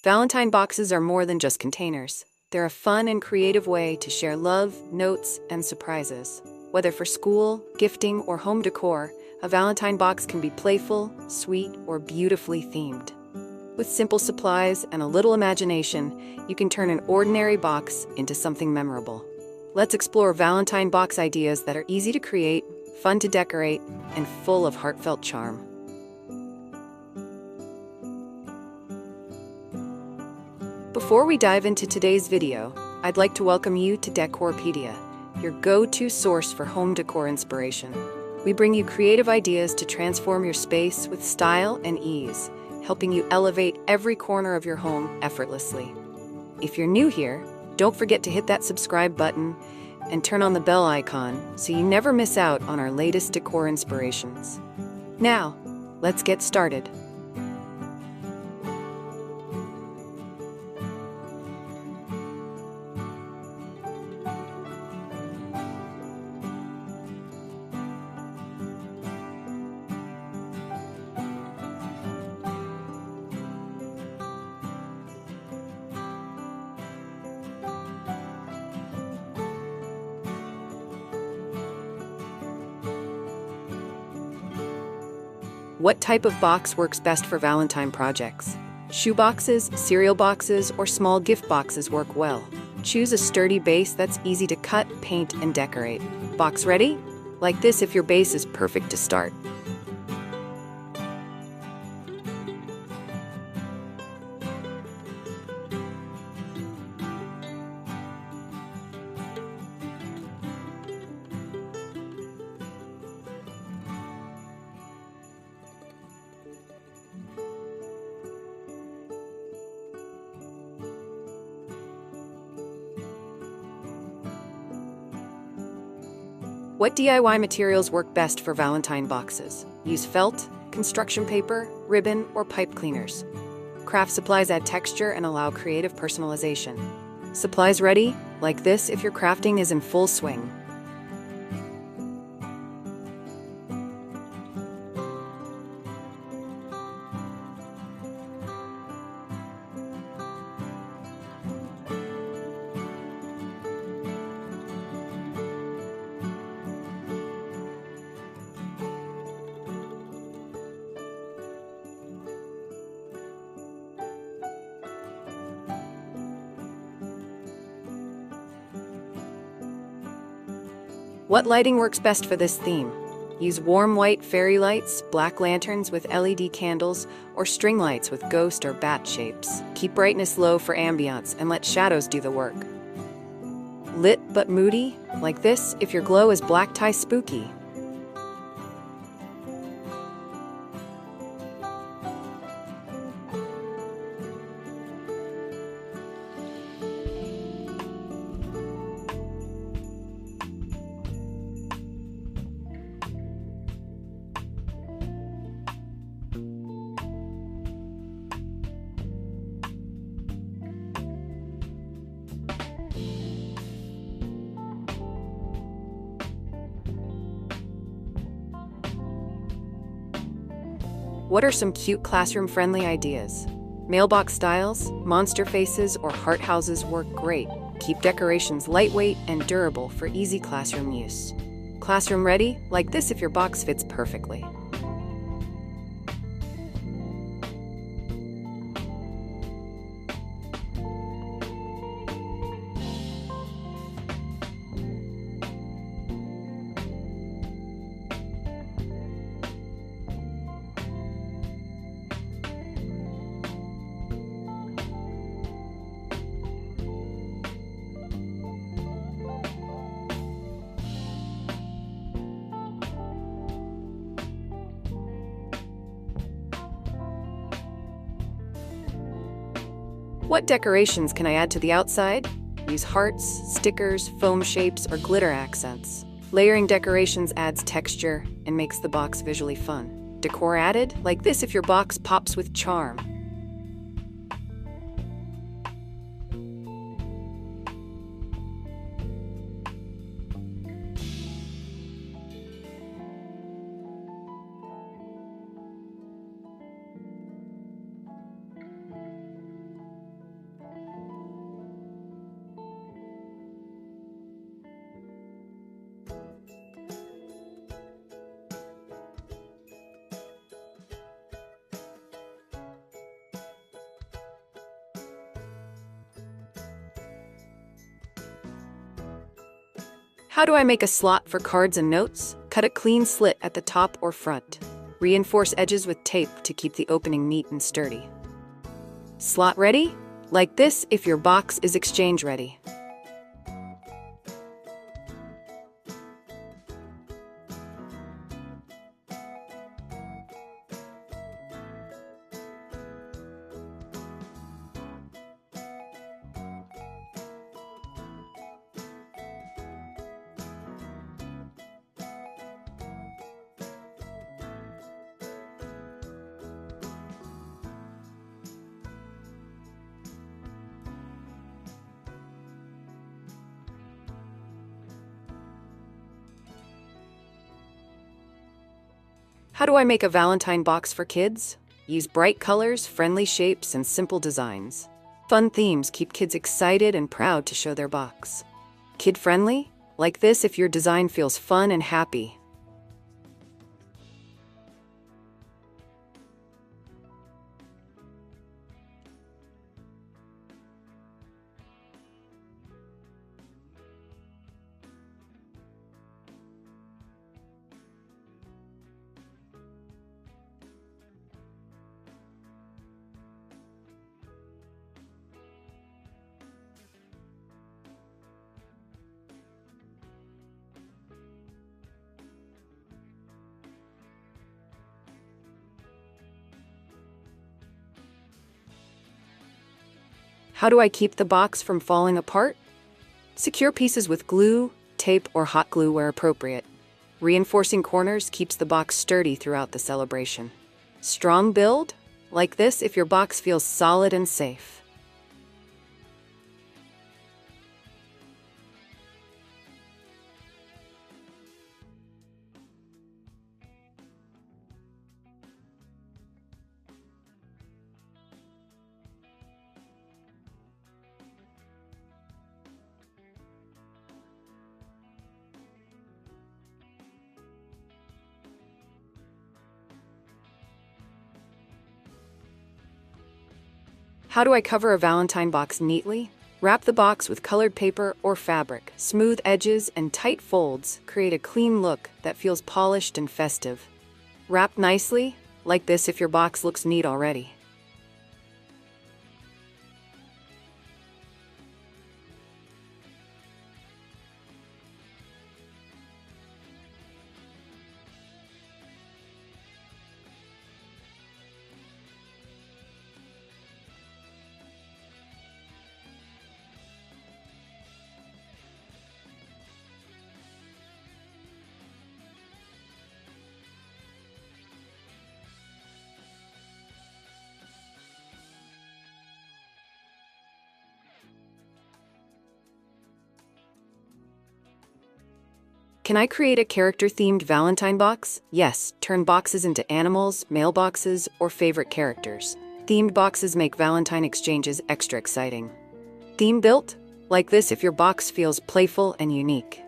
Valentine boxes are more than just containers. They're a fun and creative way to share love, notes, and surprises. Whether for school, gifting, or home decor, a Valentine box can be playful, sweet, or beautifully themed. With simple supplies and a little imagination, you can turn an ordinary box into something memorable. Let's explore Valentine box ideas that are easy to create, fun to decorate, and full of heartfelt charm. Before we dive into today's video, I'd like to welcome you to Decorpediya, your go-to source for home decor inspiration. We bring you creative ideas to transform your space with style and ease, helping you elevate every corner of your home effortlessly. If you're new here, don't forget to hit that subscribe button and turn on the bell icon so you never miss out on our latest decor inspirations. Now, let's get started. What type of box works best for Valentine projects? Shoe boxes, cereal boxes, or small gift boxes work well. Choose a sturdy base that's easy to cut, paint, and decorate. Box ready? Like this if your base is perfect to start. What DIY materials work best for Valentine boxes? Use felt, construction paper, ribbon, or pipe cleaners. Craft supplies add texture and allow creative personalization. Supplies ready? Like this if your crafting is in full swing. What lighting works best for this theme? Use warm white fairy lights, black lanterns with LED candles, or string lights with ghost or bat shapes. Keep brightness low for ambiance and let shadows do the work. Lit but moody? Like this if your glow is black tie spooky. What are some cute classroom-friendly ideas? Mailbox styles, monster faces, or heart houses work great. Keep decorations lightweight and durable for easy classroom use. Classroom ready? Like this if your box fits perfectly. What decorations can I add to the outside? Use hearts, stickers, foam shapes, or glitter accents. Layering decorations adds texture and makes the box visually fun. Decor added? Like this if your box pops with charm. How do I make a slot for cards and notes? Cut a clean slit at the top or front. Reinforce edges with tape to keep the opening neat and sturdy. Slot ready? Like this if your box is exchange ready. How do I make a Valentine box for kids? Use bright colors, friendly shapes, and simple designs. Fun themes keep kids excited and proud to show their box. Kid-friendly? Like this if your design feels fun and happy. How do I keep the box from falling apart? Secure pieces with glue, tape, or hot glue where appropriate. Reinforcing corners keeps the box sturdy throughout the celebration. Strong build? Like this if your box feels solid and safe. How do I cover a Valentine box neatly? Wrap the box with colored paper or fabric. Smooth edges and tight folds create a clean look that feels polished and festive. Wrap nicely, like this if your box looks neat already. Can I create a character-themed Valentine box? Yes, turn boxes into animals, mailboxes, or favorite characters. Themed boxes make Valentine exchanges extra exciting. Theme built? Like this if your box feels playful and unique.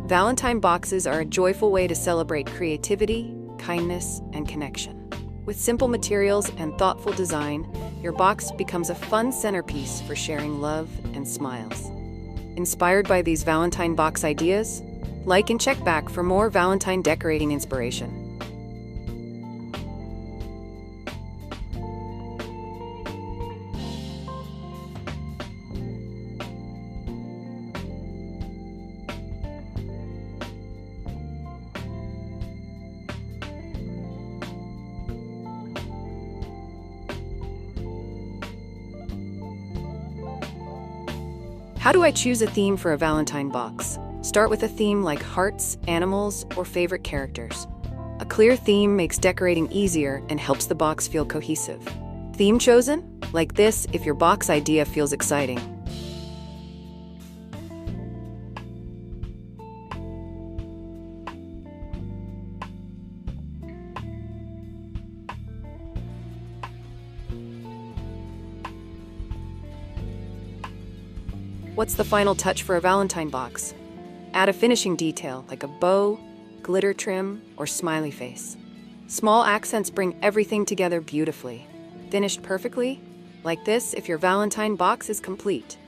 Valentine boxes are a joyful way to celebrate creativity, kindness, and connection. With simple materials and thoughtful design, your box becomes a fun centerpiece for sharing love and smiles. Inspired by these Valentine box ideas? Like and check back for more Valentine decorating inspiration. How do I choose a theme for a Valentine box? Start with a theme like hearts, animals, or favorite characters. A clear theme makes decorating easier and helps the box feel cohesive. Theme chosen? Like this if your box idea feels exciting. What's the final touch for a Valentine box? Add a finishing detail like a bow, glitter trim, or smiley face. Small accents bring everything together beautifully. Finished perfectly? Like this if your Valentine box is complete.